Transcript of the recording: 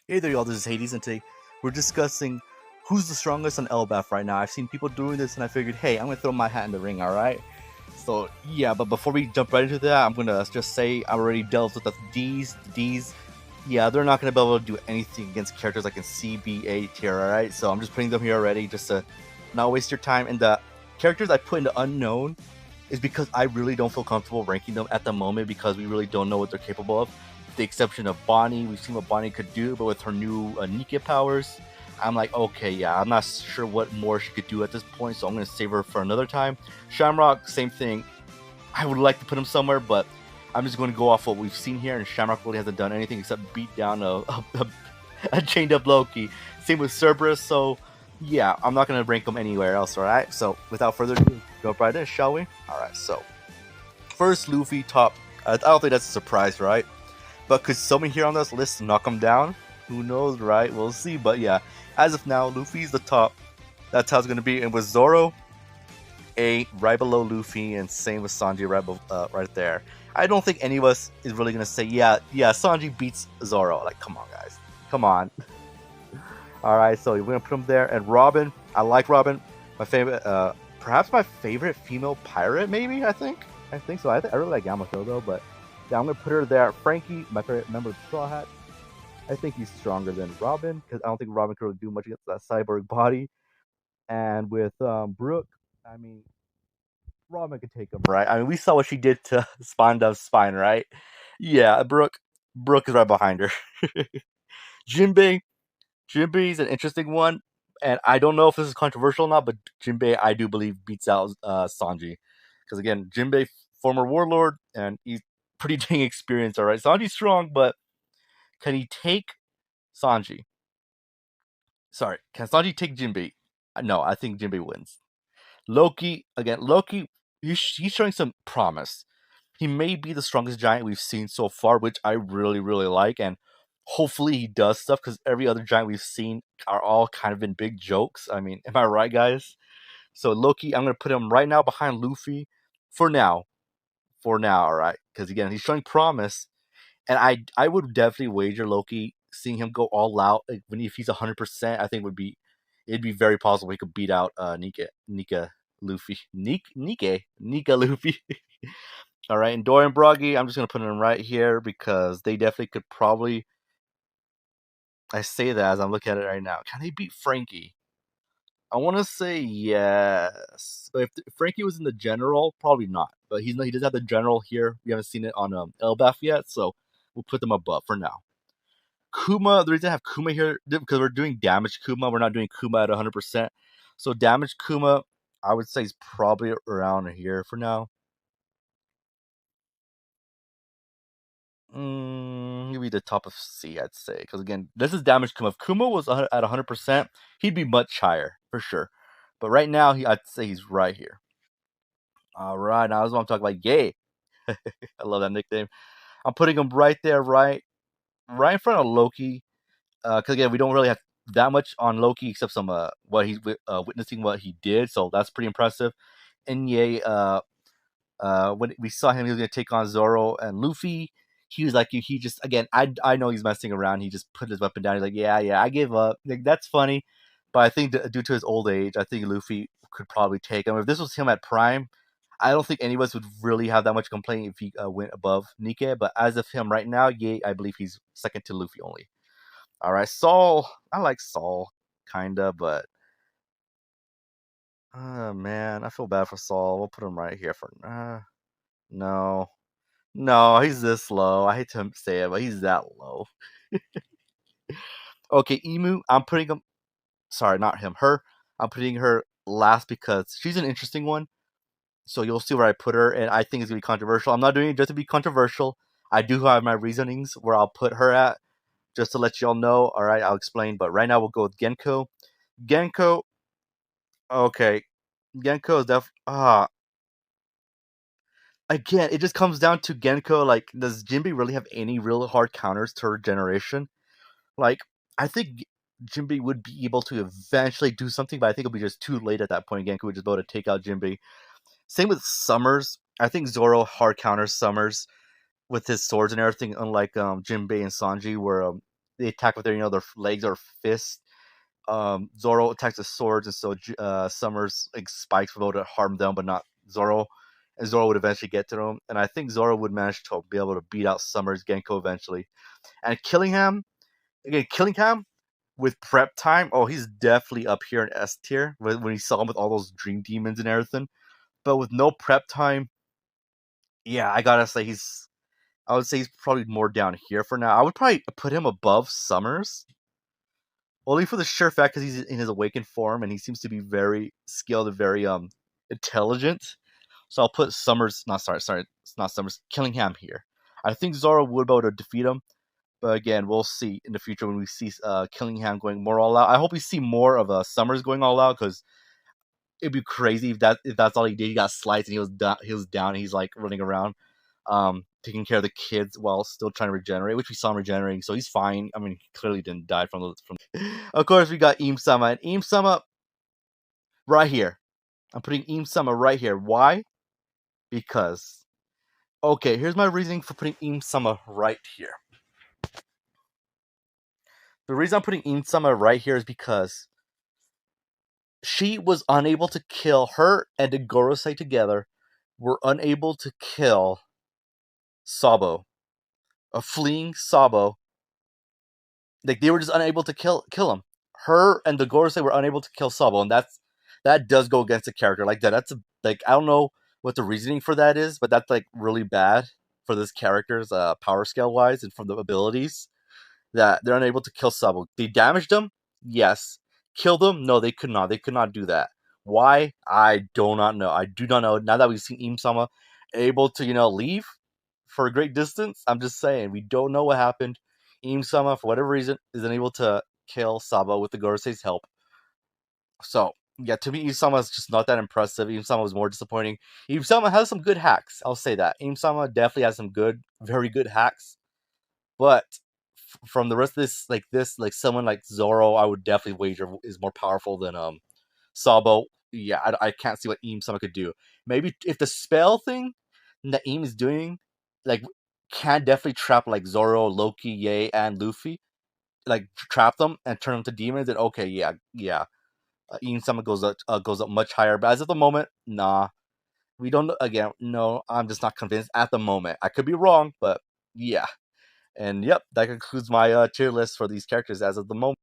Hey there, y'all. This is Hades, and today we're discussing who's the strongest on Elbaf right now. I've seen people doing this, and I figured, hey, I'm gonna throw my hat in the ring. All right. So yeah, but before we jump right into that, I'm gonna just say I already dealt with the D's. The D's, yeah, they're not gonna be able to do anything against characters like in C, B, A tier. All right. So I'm just putting them here already, just to not waste your time. And the characters I put in the unknown is because I really don't feel comfortable ranking them at the moment because we really don't know what they're capable of. With the exception of Bonnie, we've seen what Bonnie could do, but with her new Nike powers, I'm like, okay, yeah, I'm not sure what more she could do at this point, so I'm going to save her for another time. Shamrock, same thing. I would like to put him somewhere, but I'm just going to go off what we've seen here, and Shamrock really hasn't done anything except beat down a chained up Loki. Same with Cerberus, so yeah, I'm not going to rank them anywhere else, alright? So without further ado, jump right in, shall we? Alright, so first Luffy top. I don't think that's a surprise, right? But could someone here on this list knock him down? Who knows, right? We'll see. But yeah, as of now, Luffy's the top. That's how it's going to be. And with Zoro, right below Luffy, and same with Sanji right there. I don't think any of us is really going to say, yeah, Sanji beats Zoro. Like, come on, guys. Come on. Alright, so we're going to put him there. And Robin, I like Robin. My favorite, perhaps my favorite female pirate, maybe, I think so. I really like Yamato, though, but yeah, I'm going to put her there. Frankie, my favorite member of Straw Hat. I think he's stronger than Robin, because I don't think Robin could really do much against that cyborg body. And with Brooke, I mean, Robin could take him, right? I mean, we saw what she did to Spondov's spine, right? Yeah, Brooke is right behind her. Jinbei's an interesting one, and I don't know if this is controversial or not, but Jinbei, I do believe, beats out Sanji. Because again, Jinbei, former warlord, and he's pretty dang experienced, alright? Sanji's strong, but can he take Sanji? Sorry, can Sanji take Jinbei? No, I think Jinbei wins. Loki, he's showing some promise. He may be the strongest giant we've seen so far, which I really, really like, and hopefully he does stuff, because every other giant we've seen are all kind of been big jokes. I mean, am I right, guys? So Loki, I'm going to put him right now behind Luffy for now. Alright? Because again, he's showing promise, and I would definitely wager Loki, seeing him go all out, like, if he's 100%, I think it'd be very possible he could beat out Nika Luffy. Nika Luffy. Alright, and Dorian Broggy, I'm just going to put him right here because they definitely could probably. I say that as I'm looking at it right now. Can they beat Frankie? I want to say yes. But if Frankie was in the general, probably not. But he does have the general here. We haven't seen it on Elbaf yet, so we'll put them above for now. Kuma, the reason I have Kuma here, because we're doing damage Kuma. We're not doing Kuma at 100%. So damage Kuma, I would say, is probably around here for now. He'd be the top of C, I'd say. Because again, this is damage Kuma. If Kuma was at 100%, he'd be much higher, for sure. But right now, I'd say he's right here. Alright, now that's what I'm talking about. Yay! I love that nickname. I'm putting him right there, right in front of Loki. Because again, we don't really have that much on Loki except some what he's witnessing what he did, so that's pretty impressive. And yay, when we saw him, he was gonna take on Zoro and Luffy. He was like, he just, again, I know he's messing around. He just put his weapon down. He's like, yeah, I give up. Like, that's funny, but I think due to his old age, I think Luffy could probably take him. If this was him at prime, I don't think any of us would really have that much complaint if he went above Nike. But as of him right now, yay, I believe he's second to Luffy only. All right, Saul. I like Saul, kinda, but man, I feel bad for Saul. We'll put him right here for no, he's this low. I hate to say it, but he's that low. Okay, Emu. I'm putting him. Sorry, not him. Her. I'm putting her last because she's an interesting one. So you'll see where I put her, and I think it's gonna be controversial. I'm not doing it just to be controversial. I do have my reasonings where I'll put her at, just to let y'all know. All right, I'll explain. But right now we'll go with Genko. Genko. Okay, Genko is again, it just comes down to Genko. Like, does Jinbei really have any real hard counters to her generation? Like, I think Jinbei would be able to eventually do something, but I think it'll be just too late at that point. Genko would just be able to take out Jinbei. Same with Summers. I think Zoro hard counters Summers with his swords and everything, unlike Jinbei and Sanji, where they attack with their their legs or fists. Zoro attacks with swords, and so Summer's like spikes were able to harm them, but not Zoro. And Zoro would eventually get to them, and I think Zoro would manage to be able to beat out Summer's Genko eventually. And Killingham, again, Killingham with prep time, oh, he's definitely up here in S tier when you saw him with all those dream demons and everything. But with no prep time, yeah, I gotta say I would say he's probably more down here for now. I would probably put him above Summers, only for the sheer fact because he's in his awakened form and he seems to be very skilled and very intelligent. So I'll put Summers. Not sorry, it's not Summers. Killingham here. I think Zoro would be able to defeat him, but again, we'll see in the future when we see Killingham going more all out. I hope we see more of Summers going all out because it'd be crazy if that's all he did. He got sliced and he was down. And he's like running around, taking care of the kids while still trying to regenerate, which we saw him regenerating. So he's fine. I mean, he clearly didn't die from. Of course, we got Im-sama and Im-sama right here. I'm putting Im-sama right here. Why? Because okay, here's my reasoning for putting Im-sama right here. The reason I'm putting Im-sama right here is because she was unable to kill her and the Gorosei together. Were unable to kill Sabo, a fleeing Sabo. Like they were just unable to kill him. Her and the Gorosei were unable to kill Sabo, and that does go against the character like that. That's like I don't know what the reasoning for that is, but that's like really bad for this character's power scale wise and from the abilities that they're unable to kill Sabo. They damaged him, yes. Killed him, no, they could not. They could not do that. Why? I do not know. I do not know. Now that we've seen Im-sama able to leave for a great distance, I'm just saying we don't know what happened. Im-sama, for whatever reason, is unable to kill Sabo with the Gorosei's help. So, yeah, to me, Im-sama is just not that impressive. Im-sama was more disappointing. Im-sama has some good hacks. I'll say that. Im-sama definitely has some very good hacks. But from the rest of this, someone like Zoro, I would definitely wager is more powerful than Sabo. Yeah, I can't see what Im-sama could do. Maybe if the spell thing that Im is doing, like, can definitely trap like Zoro, Loki, Ye, and Luffy, like trap them and turn them to demons. Then okay, yeah. Im-sama goes up much higher. But as of the moment, nah, we don't. Again, no, I'm just not convinced at the moment. I could be wrong, but yeah. And yep, that concludes my tier list for these characters as of the moment.